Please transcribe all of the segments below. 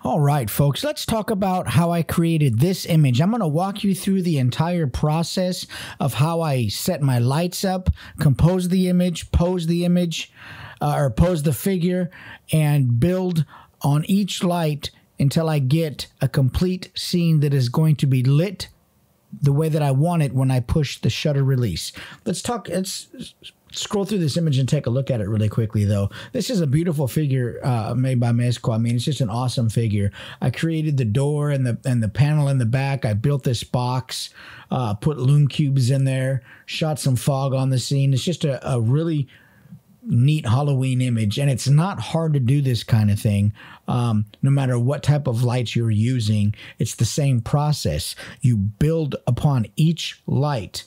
All right, folks, let's talk about how I created this image. I'm going to walk you through the entire process of how I set my lights up, compose the image, pose the image, or pose the figure, and build on each light until I get a complete scene that is going to be lit the way that I want it when I push the shutter release. Let's scroll through this image and take a look at it really quickly, though. This is a beautiful figure made by Mezco. I mean, it's just an awesome figure. I created the door and the panel in the back. I built this box, put Lume Cubes in there, shot some fog on the scene. It's just a really neat Halloween image, and it's not hard to do this kind of thing. No matter what type of lights you're using, it's the same process. You build upon each light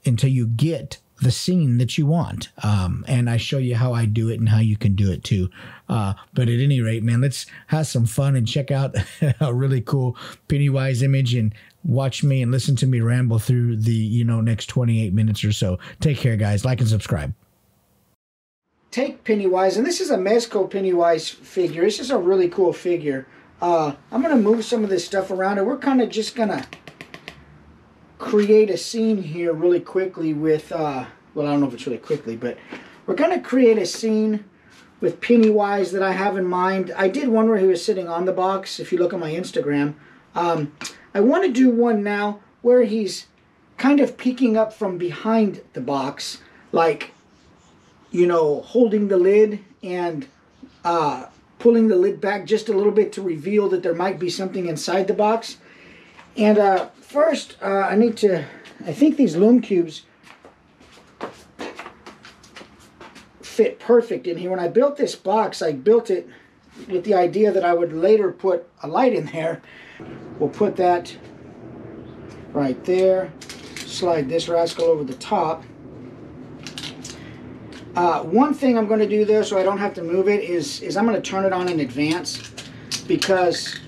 until you get the scene that you want. And I show you how I do it and how you can do it too. But at any rate, man, let's have some fun and check out a really cool Pennywise image and watch me and listen to me ramble through the, next 28 minutes or so. Take care, guys. Like and subscribe. Take Pennywise, and this is a Mezco Pennywise figure. This is a really cool figure. I'm going to move some of this stuff around, and we're kind of just going to create a scene here really quickly with, well, I don't know if it's really quickly, but we're going to create a scene with Pennywise that I have in mind. I did one where he was sitting on the box, if you look at my Instagram. I want to do one now where he's kind of peeking up from behind the box, like, holding the lid and pulling the lid back just a little bit to reveal that there might be something inside the box. And first, I think these Lume Cubes fit perfect in here. When I built this box, I built it with the idea that I would later put a light in there. We'll put that right there, slide this rascal over the top. One thing I'm going to do though, so I don't have to move it, is I'm going to turn it on in advance, because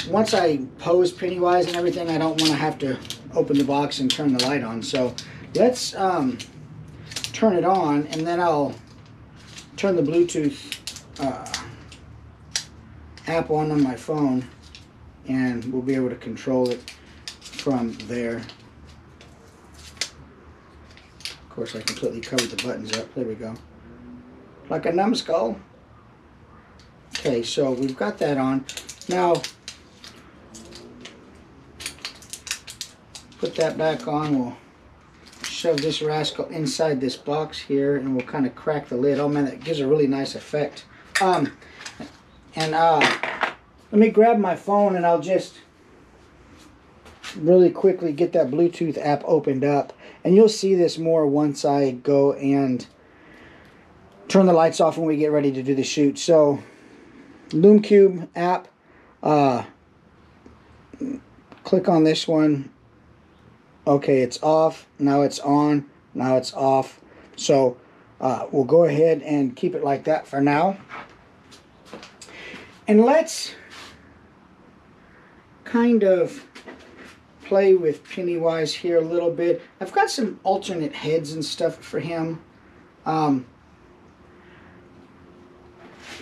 once I pose Pennywise and everything, I don't want to have to open the box and turn the light on. So let's turn it on, and then I'll turn the Bluetooth app on my phone, and we'll be able to control it from there. Of course, I completely covered the buttons up. There we go. Like a numbskull. Okay, so we've got that on. Now, put that back on. We'll shove this rascal inside this box here, and we'll kind of crack the lid. Oh man, that gives a really nice effect. Let me grab my phone, and I'll just really quickly get that Bluetooth app opened up, and you'll see this more once I go and turn the lights off when we get ready to do the shoot. So Lume Cube app, click on this one. Okay, it's off, now it's on, now it's off. So we'll go ahead and keep it like that for now, and let's kind of play with Pennywise here a little bit. I've got some alternate heads and stuff for him.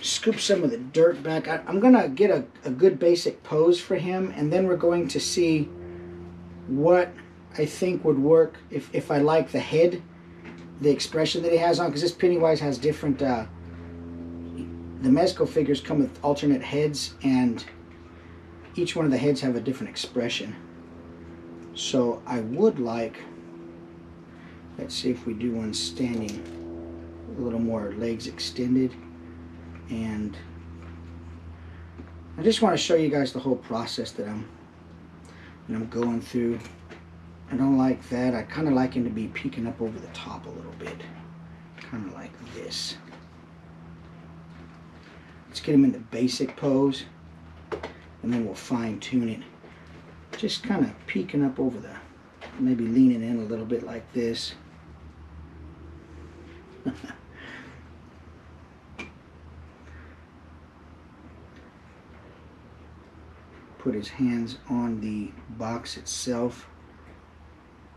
Scoop some of the dirt back. I'm gonna get a good basic pose for him, and then we're going to see what I think would work if I like the head, the expression that he has on, because this Pennywise has different, the Mezco figures come with alternate heads, and each one of the heads have a different expression. So I would like, let's see if we do one standing, a little more legs extended. And I just want to show you guys the whole process that I'm going through. I don't like that. I kind of like him to be peeking up over the top a little bit, kind of like this. Let's get him in the basic pose, and then we'll fine tune it. Just kind of peeking up over the, maybe leaning in a little bit like this. Put his hands on the box itself.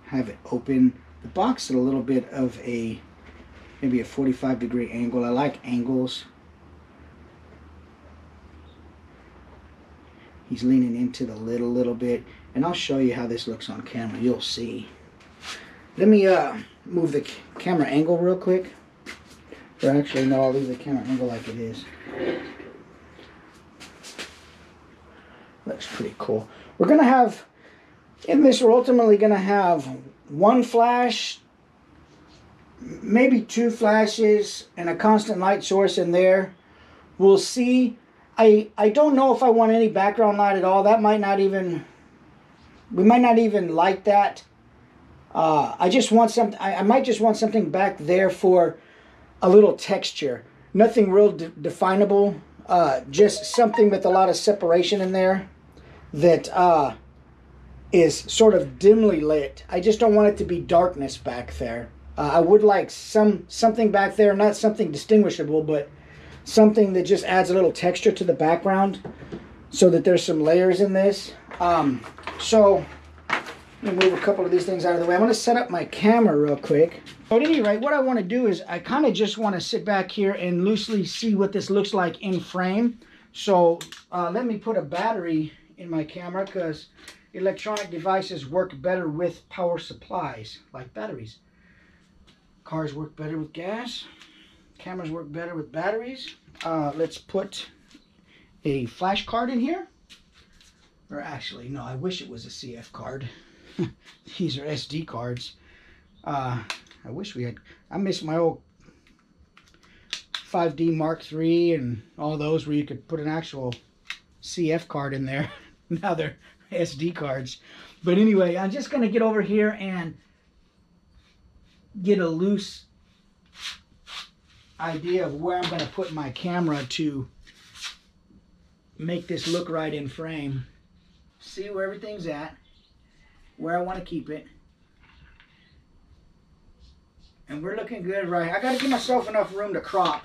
Have it open. The box at a little bit of a, maybe a 45-degree angle. I like angles. He's leaning into the lid a little bit, and I'll show you how this looks on camera. You'll see. Let me move the camera angle real quick. Or actually, no, I'll leave the camera angle like it is. Looks pretty cool. We're going to have, in this, we're ultimately going to have one flash, maybe 2 flashes, and a constant light source in there. We'll see. I don't know if I want any background light at all. That might not even, we might not even like that. I just want something, I might just want something back there for a little texture. Nothing real definable. Just something with a lot of separation in there that is sort of dimly lit. I just don't want it to be darkness back there. I would like something back there, not something distinguishable, but something that just adds a little texture to the background so that there's some layers in this. So let me move a couple of these things out of the way. I'm going to set up my camera real quick. At any rate, what I want to do is I kind of just want to sit back here and loosely see what this looks like in frame. So let me put a battery in my camera, because electronic devices work better with power supplies, like batteries. Cars work better with gas. Cameras work better with batteries. Let's put a flash card in here. Or actually, no, I wish it was a CF card. These are SD cards. I wish we had, I miss my old 5D Mark III and all those where you could put an actual CF card in there. Now they're SD cards. But anyway, I'm just going to get over here and get a loose idea of where I'm going to put my camera to make this look right in frame. See where everything's at, where I want to keep it. And we're looking good right here. I got to give myself enough room to crop.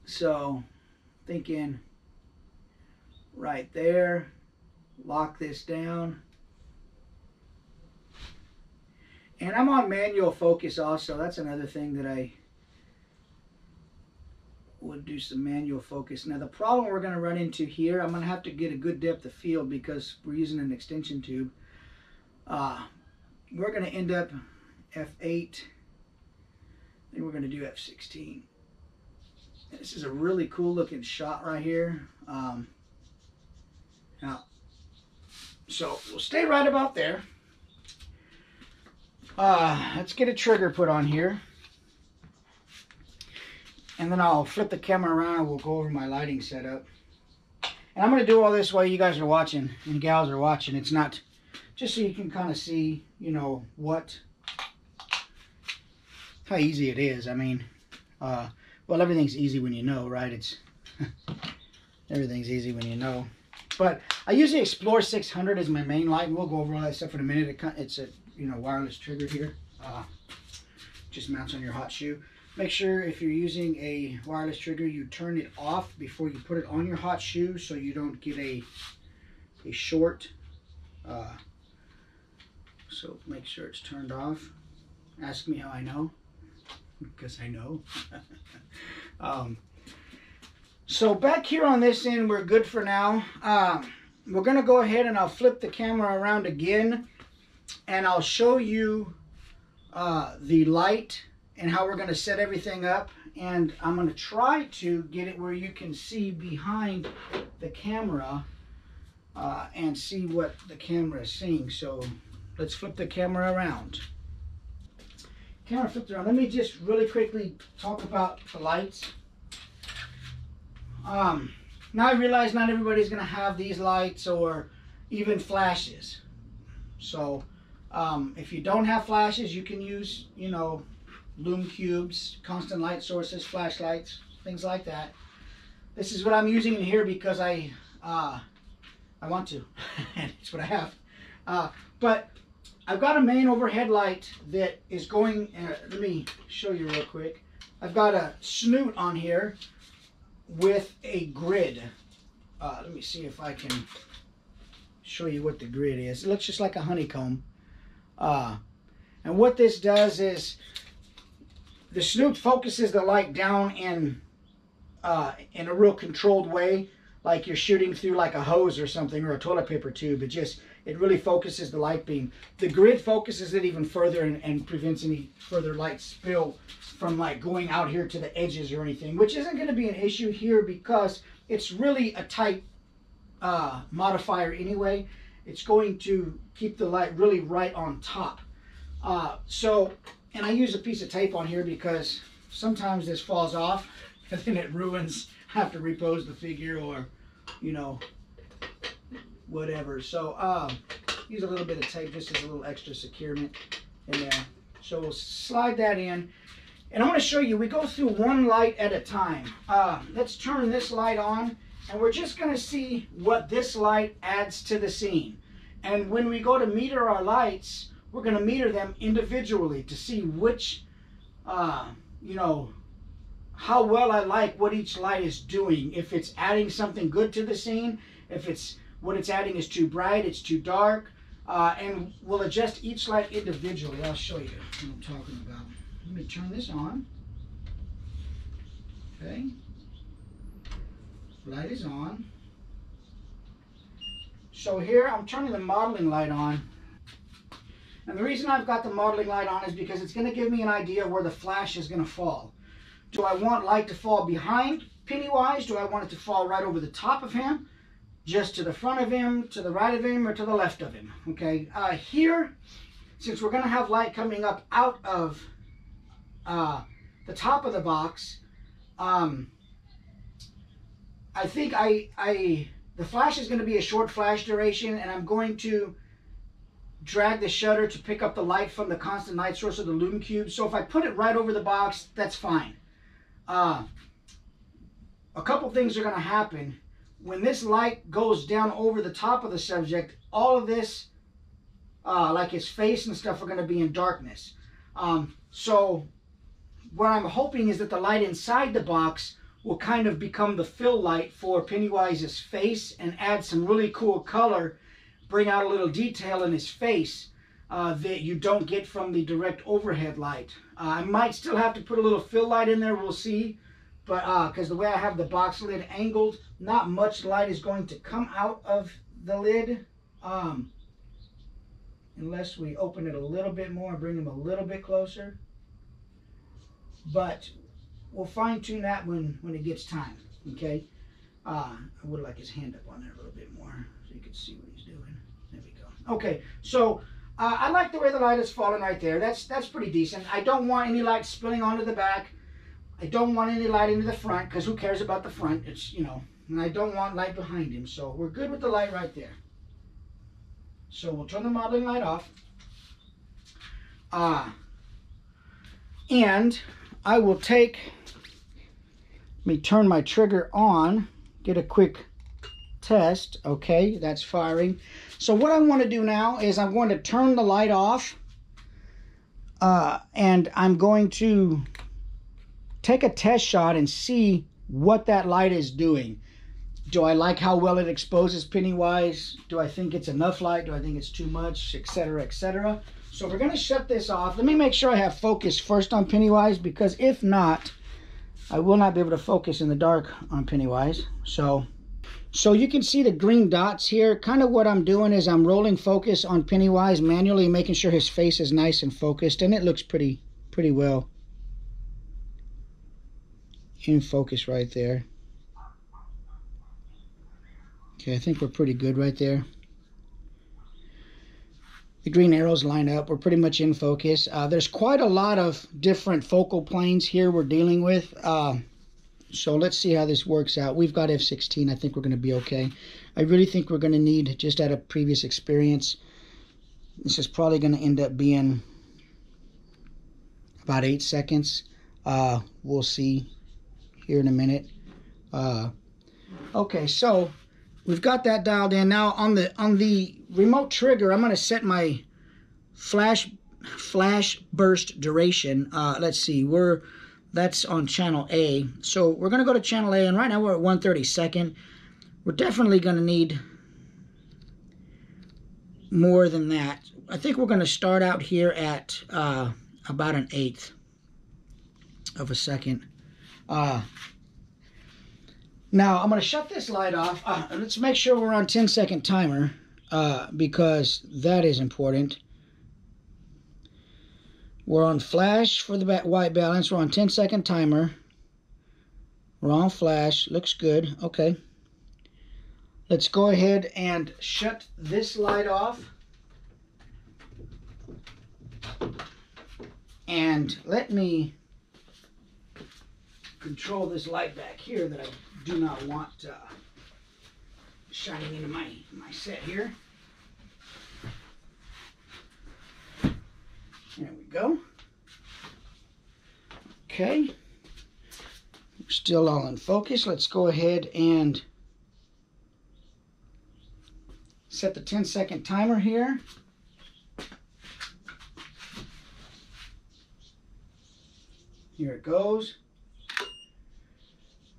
So, thinking right there, lock this down. And I'm on manual focus also. That's another thing that I would do, some manual focus. Now the problem we're going to run into here, I'm going to have to get a good depth of field because we're using an extension tube. We're going to end up F8. Then we're going to do F16. This is a really cool looking shot right here. Now, so we'll stay right about there. Let's get a trigger put on here. And then I'll flip the camera around and we'll go over my lighting setup. And I'm going to do all this while you guys are watching and gals are watching. It's not, just so you can kind of see, you know, how easy it is. I mean, well, everything's easy when you know, right? It's, everything's easy when you know. But I use the Explore 600 as my main light, and we'll go over all that stuff in a minute. It's a, you know, wireless trigger here. Just mounts on your hot shoe. Make sure if you're using a wireless trigger, you turn it off before you put it on your hot shoe so you don't get a short. So make sure it's turned off. Ask me how I know, because I know. So back here on this end, we're good for now. We're going to go ahead and I'll flip the camera around again, and I'll show you the light and how we're going to set everything up. And I'm going to try to get it where you can see behind the camera and see what the camera is seeing. So let's flip the camera around. Camera flipped around. Let me just really quickly talk about the lights. Now I realize not everybody's going to have these lights or even flashes. So if you don't have flashes, you can use, you know, Lume Cubes, constant light sources, flashlights, things like that. This is what I'm using in here because I want to, and it's what I have. But I've got a main overhead light that is going, let me show you real quick. I've got a snoot on here with a grid. Let me see if I can show you what the grid is. It looks just like a honeycomb. And what this does is the snoot focuses the light down in in a real controlled way, like you're shooting through like a hose or something, or a toilet paper tube. It really focuses the light beam. The grid focuses it even further and prevents any further light spill from like going out here to the edges or anything, which isn't going to be an issue here because it's really a tight modifier anyway. It's going to keep the light really right on top. And I use a piece of tape on here because sometimes this falls off and then it ruins, have to repose the figure or, you know, whatever. So use a little bit of tape just as a little extra securement in there. So we'll slide that in. And I'm going to show you, we go through one light at a time. Let's turn this light on, and we're just going to see what this light adds to the scene. And when we go to meter our lights, we're going to meter them individually to see which, you know, how well I like what each light is doing. If it's adding something good to the scene, if it's what it's adding is too bright, it's too dark, and we'll adjust each light individually. I'll show you what I'm talking about. Let me turn this on. Okay. Light is on. So here I'm turning the modeling light on. And the reason I've got the modeling light on is because it's going to give me an idea where the flash is going to fall. Do I want light to fall behind Pennywise? Do I want it to fall right over the top of him? Just to the front of him, to the right of him, or to the left of him? Okay. Here, since we're going to have light coming up out of the top of the box, I think the flash is going to be a short flash duration, and I'm going to drag the shutter to pick up the light from the constant light source of the Lume Cube. So if I put it right over the box, that's fine. A couple things are going to happen. When this light goes down over the top of the subject, all of this, like his face and stuff, are going to be in darkness. So what I'm hoping is that the light inside the box will kind of become the fill light for Pennywise's face and add some really cool color, bring out a little detail in his face that you don't get from the direct overhead light. I might still have to put a little fill light in there, we'll see. But because the way I have the box lid angled, not much light is going to come out of the lid unless we open it a little bit more and bring him a little bit closer. But we'll fine tune that when it gets time, okay? I would like his hand up on there a little bit more so you can see what he's doing. There we go. Okay, so I like the way the light is falling right there. That's pretty decent. I don't want any light spilling onto the back. I don't want any light into the front, because who cares about the front? It's, you know, and I don't want light behind him. So we're good with the light right there. So we'll turn the modeling light off. And I will take, let me turn my trigger on, get a quick test. Okay, that's firing. So what I want to do now is I'm going to turn the light off, and I'm going to take a test shot and see what that light is doing. Do I like how well it exposes Pennywise? Do I think it's enough light? Do I think it's too much? Etc., etc. So we're going to shut this off. Let me make sure I have focus first on Pennywise, because if not, I will not be able to focus in the dark on Pennywise. So you can see the green dots here. Kind of what I'm doing is I'm rolling focus on Pennywise manually, making sure his face is nice and focused, and it looks pretty well in focus right there. Okay, I think we're pretty good right there. The green arrows line up. We're pretty much in focus. There's quite a lot of different focal planes here we're dealing with. So let's see how this works out. We've got f16. I think we're going to be okay. I really think we're going to need, just out of previous experience, this is probably going to end up being about 8 seconds. We'll see here in a minute. Okay, so we've got that dialed in. Now on the remote trigger, I'm going to set my flash burst duration. Let's see, that's on channel A. So we're going to go to channel A, and right now we're at 1/32. We're definitely going to need more than that. I think we're going to start out here at about 1/8 of a second. Now I'm going to shut this light off. Let's make sure we're on 10-second timer because that is important. We're on flash for the white balance. We're on 10-second timer. We're on flash. Looks good. Okay. Let's go ahead and shut this light off. And let me control this light back here that I do not want shining into my set here. There we go. Okay. We're still all in focus. Let's go ahead and set the 10-second timer here. Here it goes.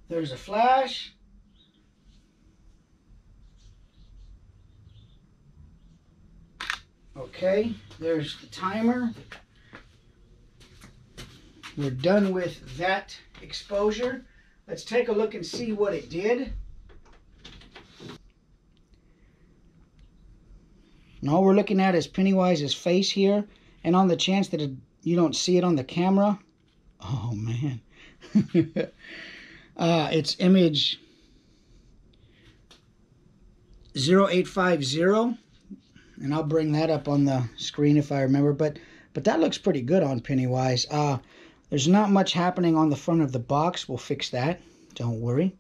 There's a flash. Okay, there's the timer. We're done with that exposure. Let's take a look and see what it did. And all we're looking at is Pennywise's face here. And on the chance that you don't see it on the camera, oh man. It's image 0850. And I'll bring that up on the screen if I remember. But that looks pretty good on Pennywise. There's not much happening on the front of the box. We'll fix that. Don't worry.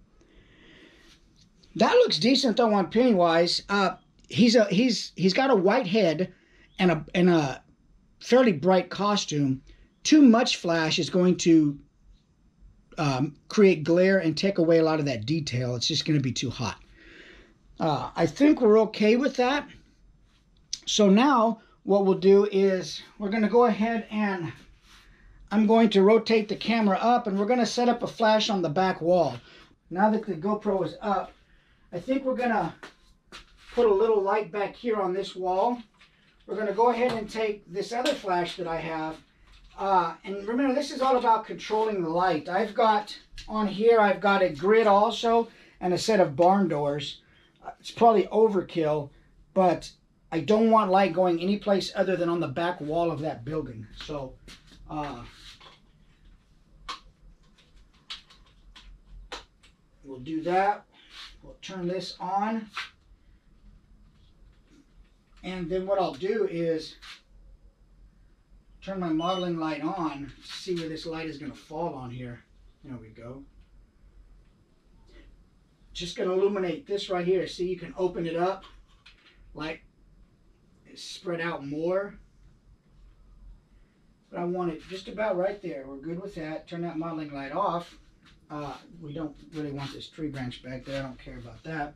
That looks decent though on Pennywise. He's got a white head and a fairly bright costume. Too much flash is going to create glare and take away a lot of that detail. It's just going to be too hot. I think we're okay with that. So now what we'll do is we're going to go ahead and I'm going to rotate the camera up and we're going to set up a flash on the back wall. Now that the GoPro is up, I think we're going to put a little light back here on this wall. We're going to go ahead and take this other flash that I have. And remember, this is all about controlling the light. I've got on here, I've got a grid also and a set of barn doors. It's probably overkill, but I don't want light going any place other than on the back wall of that building. So, we'll do that. We'll turn this on. And then what I'll do is turn my modeling light on to see where this light is going to fall on here. There we go. Just going to illuminate this right here. See, you can open it up. Light is spread out more. But I want it just about right there. We're good with that. Turn that modeling light off. We don't really want this tree branch back there. I don't care about that.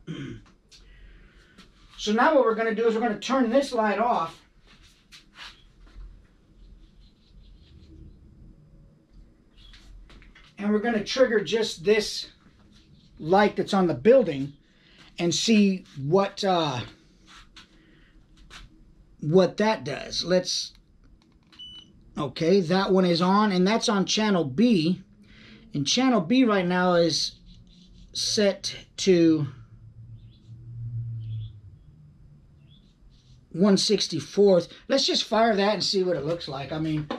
So now what we're going to do is we're going to turn this light off. And we're going to trigger just this light that's on the building and see what that does. Okay, that one is on, and that's on channel B. And channel B right now is set to 1/64. Let's just fire that and see what it looks like. I mean,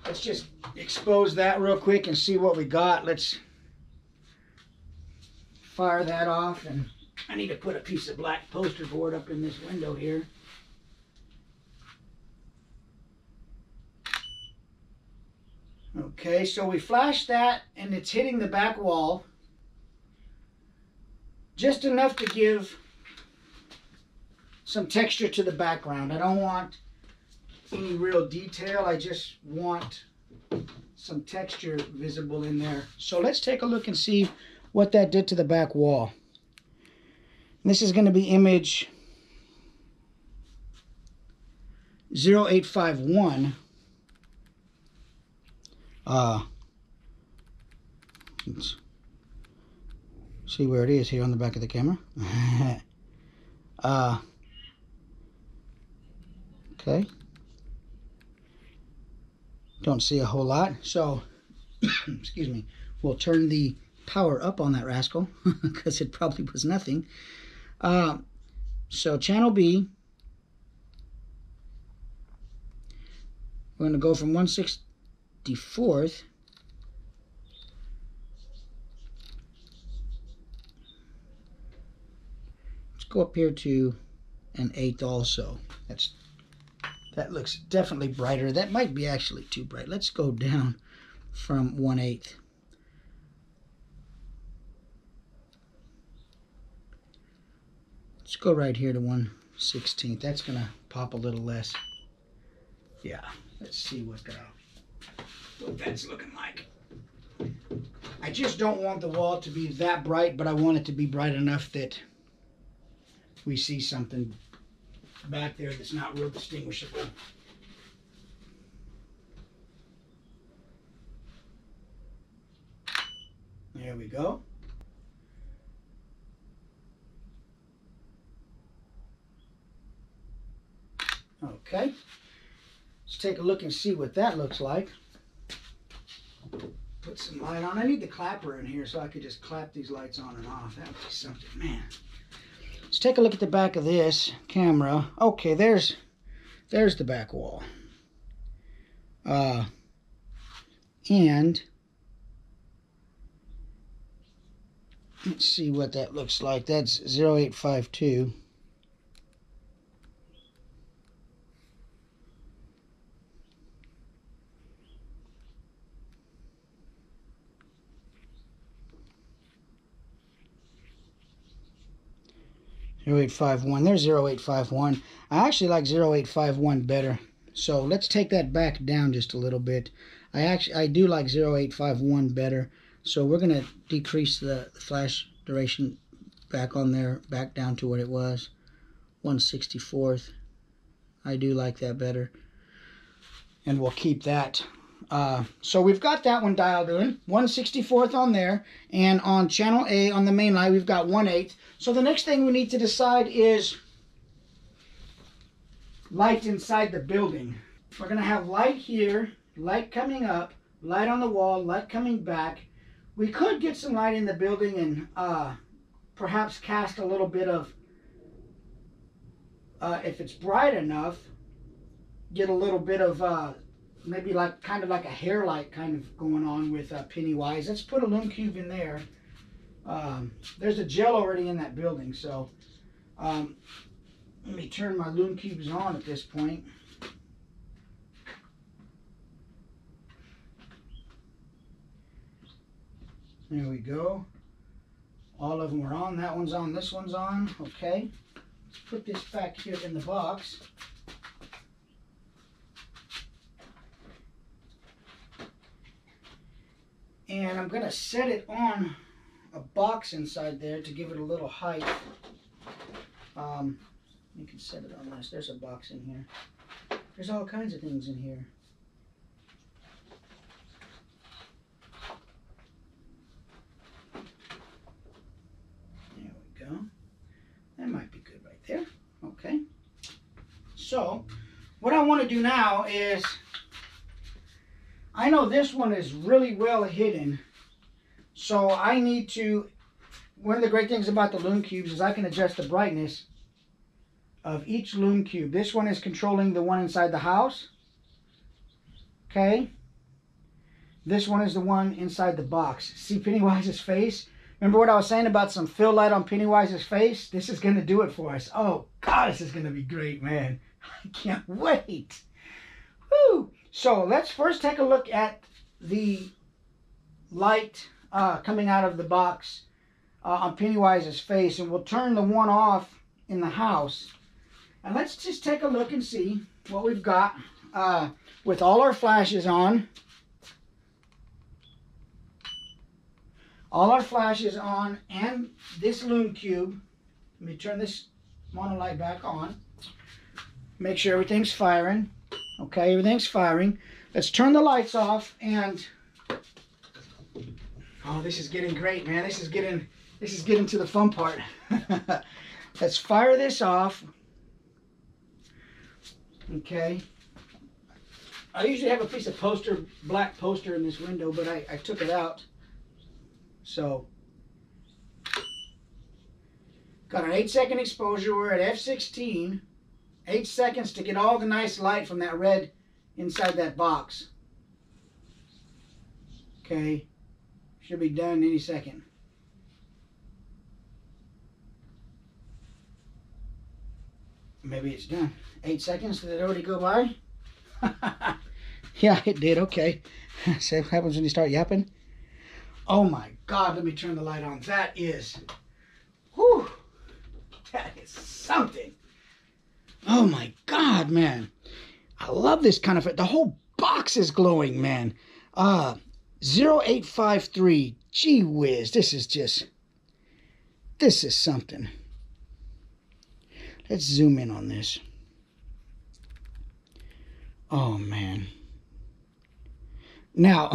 let's just expose that real quick and see what we got. Let's fire that off, and I need to put a piece of black poster board up in this window here. Okay, so we flashed that and it's hitting the back wall. Just enough to give some texture to the background. I don't want any real detail. I just want some texture visible in there. So let's take a look and see what that did to the back wall. This is going to be image 0851. Let's see where it is here on the back of the camera. Okay. Don't see a whole lot. So excuse me, we'll turn the power up on that rascal because it probably was nothing. So channel B, we're going to go from 1/64th go up here to an 1/8 also. That looks definitely brighter. That might be actually too bright. Let's go down from 1/8. Let's go right here to 1/16. That's gonna pop a little less. Yeah, let's see what that's looking like. I just don't want the wall to be that bright, but I want it to be bright enough that we see something back there that's not real distinguishable. There we go. Okay. Let's take a look and see what that looks like. Put some light on. I need the clapper in here so I could just clap these lights on and off. That would be something, man. Let's take a look at the back of this camera. Okay, there's the back wall. And let's see what that looks like. That's 0852. There's 0851. I actually like 0851 better. So let's take that back down just a little bit. I do like 0851 better. So we're going to decrease the flash duration back on there, back down to what it was. 1/64th. I do like that better. And we'll keep that. So we've got that one dialed in. 1/64th on there. And on channel A, on the main line, we've got 1/8. So the next thing we need to decide is light inside the building. We're going to have light here, light coming up, light on the wall, light coming back. We could get some light in the building and perhaps cast a little bit of, if it's bright enough, get a little bit of maybe like kind of like a hair light kind of going on with Pennywise. Let's put a Lume Cube in there. There's a gel already in that building, so let me turn my Lume Cubes on at this point. There we go. All of them are on. That one's on. This one's on. Okay. Let's put this back here in the box. And I'm going to set it on a box inside there to give it a little height. You can set it on this. There's a box in here. There's all kinds of things in here. There we go. That might be good right there. Okay. So, what I want to do now is, I know this one is really well hidden, so I need to, one of the great things about the Lume Cubes is I can adjust the brightness of each Lume Cube. This one is controlling the one inside the house. Okay. This one is the one inside the box. See Pennywise's face? Remember what I was saying about some fill light on Pennywise's face? This is going to do it for us. Oh, God, this is going to be great, man. I can't wait. Woo! So let's first take a look at the light coming out of the box on Pennywise's face, and we'll turn the one off in the house. And let's just take a look and see what we've got with all our flashes on. All our flashes on and this Lume Cube. Let me turn this monolight back on. Make sure everything's firing. Okay, everything's firing. Let's turn the lights off and oh, this is getting great, man. This is getting to the fun part. Let's fire this off. Okay. I usually have a piece of black poster in this window, but I took it out. So, got an 8-second exposure. We're at f16. 8 seconds to get all the nice light from that red inside that box. Okay, should be done any second. Maybe it's done. 8 seconds, did it already go by? Yeah, it did, okay. See what happens when you start yapping? Oh my God, let me turn the light on. That is, whew, that is something. Oh my God, man. I love this kind of, the whole box is glowing, man. 0853, gee whiz, this is something. Let's zoom in on this. Oh, man. Now,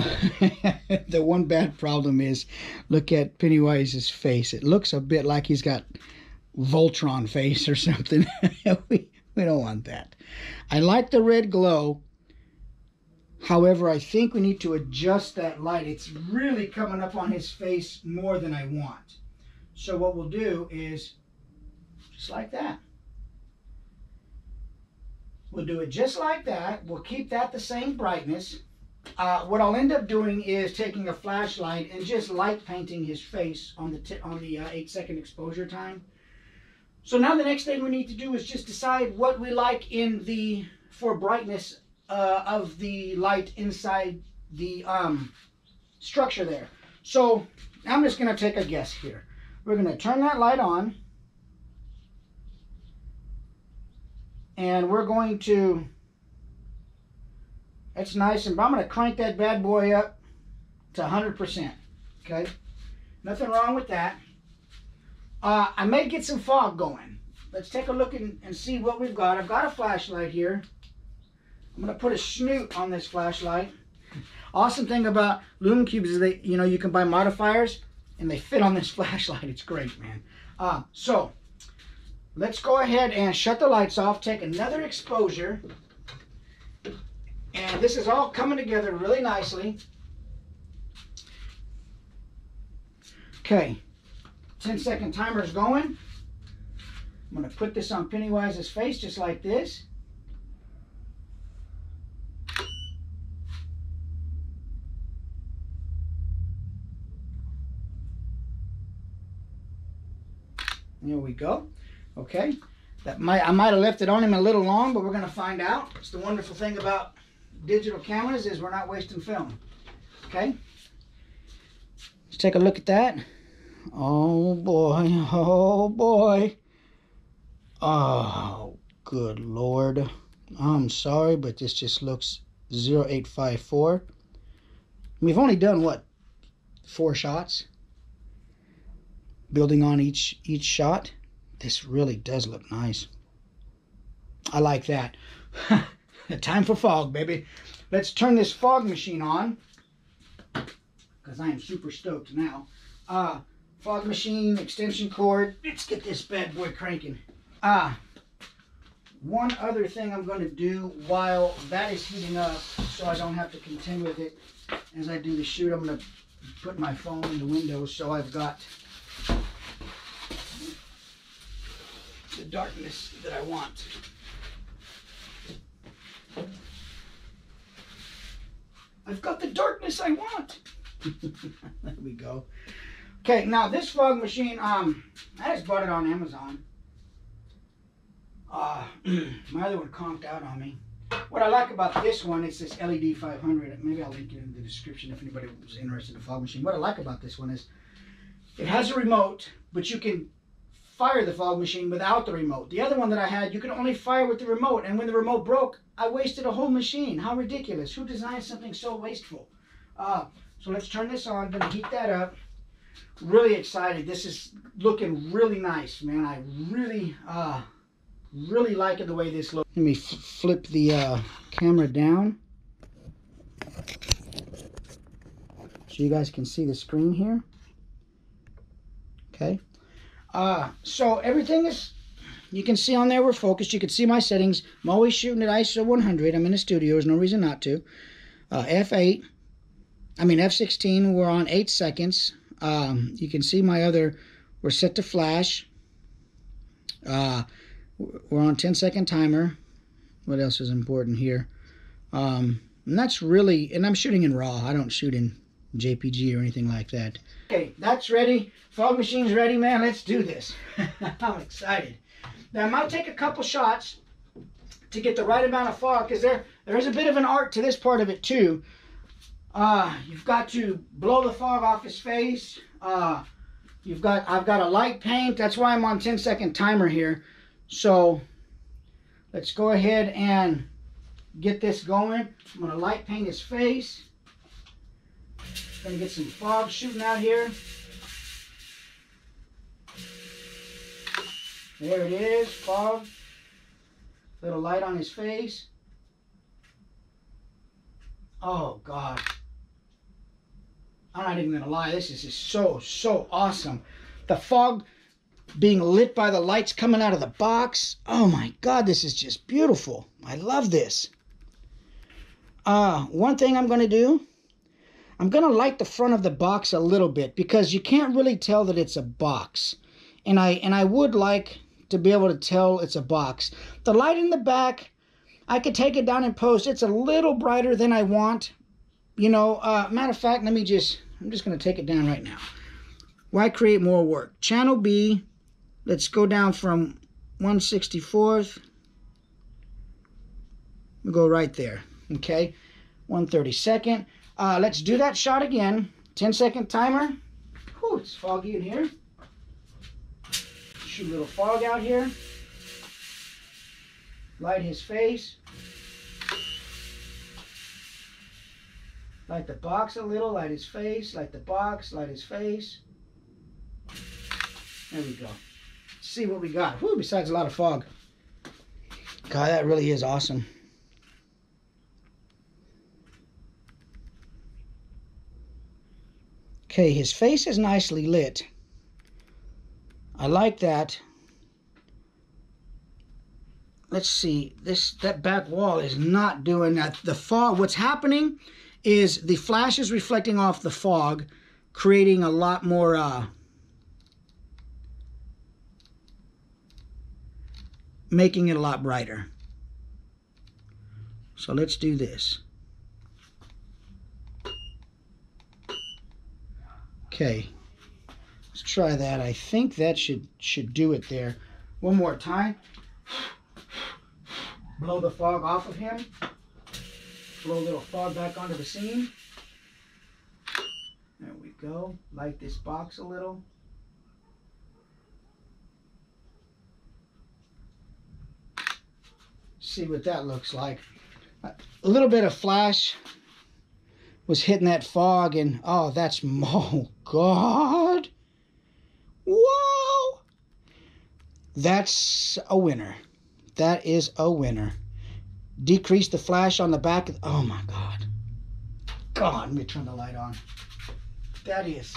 the one bad problem is, look at Pennywise's face. It looks a bit like he's got Voltron face or something. we don't want that. I like the red glow. However, I think we need to adjust that light. It's really coming up on his face more than I want. So what we'll do is just like that. We'll do it just like that. We'll keep that the same brightness. What I'll end up doing is taking a flashlight and just light painting his face on the 8-second exposure time. So now the next thing we need to do is just decide what we like for brightness of the light inside the structure there. So I'm just going to take a guess here. We're going to turn that light on. And we're going to, that's nice, and I'm going to crank that bad boy up to 100%, okay? Nothing wrong with that. I may get some fog going. Let's take a look and see what we've got. I've got a flashlight here. I'm going to put a snoot on this flashlight. Awesome thing about Lume Cubes is they, you can buy modifiers, and they fit on this flashlight. It's great, man. So, let's go ahead and shut the lights off, take another exposure, and this is all coming together really nicely. Okay, 10-second timer is going. I'm going to put this on Pennywise's face just like this. There we go. Okay, I might have left it on him a little long, but we're going to find out. It's the wonderful thing about digital cameras is we're not wasting film. Okay, let's take a look at that. Oh boy, oh boy. Oh, good Lord. I'm sorry, but this just looks 0854. We've only done, what, 4 shots? Building on each shot. This really does look nice. I like that. Time for fog, baby. Let's turn this fog machine on, because I am super stoked now. Fog machine, extension cord. Let's get this bad boy cranking. One other thing I'm going to do while that is heating up, so I don't have to contend with it as I do the shoot, I'm going to put my phone in the window so I've got the darkness that I want. I've got the darkness I want. There we go. Okay, now this fog machine, I just bought it on Amazon. My other one conked out on me. What I like about this one is this LED 500. Maybe I'll link it in the description if anybody was interested in a fog machine. What I like about this one is it has a remote, but you can fire the fog machine without the remote. The other one that I had, you could only fire with the remote, and when the remote broke, I wasted a whole machine. How ridiculous. Who designed something so wasteful? So let's turn this on. I'm going to heat that up. Really excited. This is looking really nice, man. I really like it the way this looks. Let me flip the camera down so you guys can see the screen here. Okay. So everything is you can see on there we're focused. You can see my settings. I'm always shooting at ISO 100. I'm in the studio. There's no reason not to. F16, we're on 8 seconds. You can see my other, we're set to flash. We're on 10-second timer. What else is important here? And that's really, and I'm shooting in RAW. I don't shoot in JPG or anything like that. Okay, that's ready. Fog machine's ready, man. Let's do this. I'm excited. Now, I might take a couple shots to get the right amount of fog, because there is a bit of an art to this part of it, too. You've got to blow the fog off his face. I've got a light paint. That's why I'm on 10-second timer here. So let's go ahead and get this going. I'm going to light paint his face. Going to get some fog shooting out here. There it is, fog. Little light on his face. Oh, God. I'm not even going to lie. This is just so awesome. The fog being lit by the lights coming out of the box. Oh, my God. This is just beautiful. I love this. One thing I'm going to do, I'm going to light the front of the box a little bit, because you can't really tell that it's a box. And I would like to be able to tell it's a box. The light in the back, I could take it down in post. It's a little brighter than I want. You know, matter of fact, I'm just going to take it down right now. Why create more work? Channel B, let's go down from 1/64th. We'll go right there, okay? 1/32. Let's do that shot again. 10-second timer. Whew, it's foggy in here. Shoot a little fog out here. Light his face. Light the box a little, light his face, light the box, light his face. There we go. Let's see what we got. Whew, besides a lot of fog. God, that really is awesome. Okay, his face is nicely lit. I like that. Let's see. That back wall is not doing that. The fog, what's happening is the flash is reflecting off the fog, creating a lot more, making it a lot brighter. So let's do this. Okay, let's try that. I think that should do it there. One more time. Blow the fog off of him. Blow a little fog back onto the scene. There we go. Light this box a little. See what that looks like. A little bit of flash was hitting that fog, and oh, that's, oh God. Whoa. That's a winner. That is a winner. Decrease the flash on the back. Oh my God. God, let me turn the light on. That is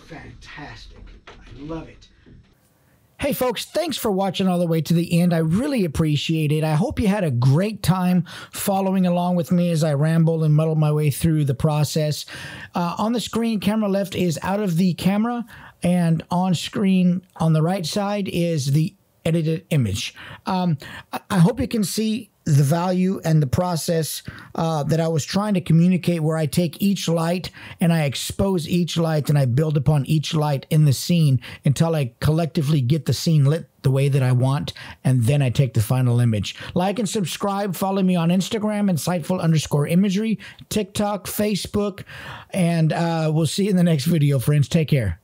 fantastic. I love it. Hey folks, thanks for watching all the way to the end. I really appreciate it. I hope you had a great time following along with me as I ramble and muddle my way through the process. On the screen, camera left is out of the camera, and on screen on the right side is the edited image. I hope you can see the value and the process that I was trying to communicate, where I take each light and I expose each light and I build upon each light in the scene until I collectively get the scene lit the way that I want, and then I take the final image. Like and subscribe. Follow me on Instagram, insightful_imagery, TikTok, Facebook, and we'll see you in the next video, friends. Take care.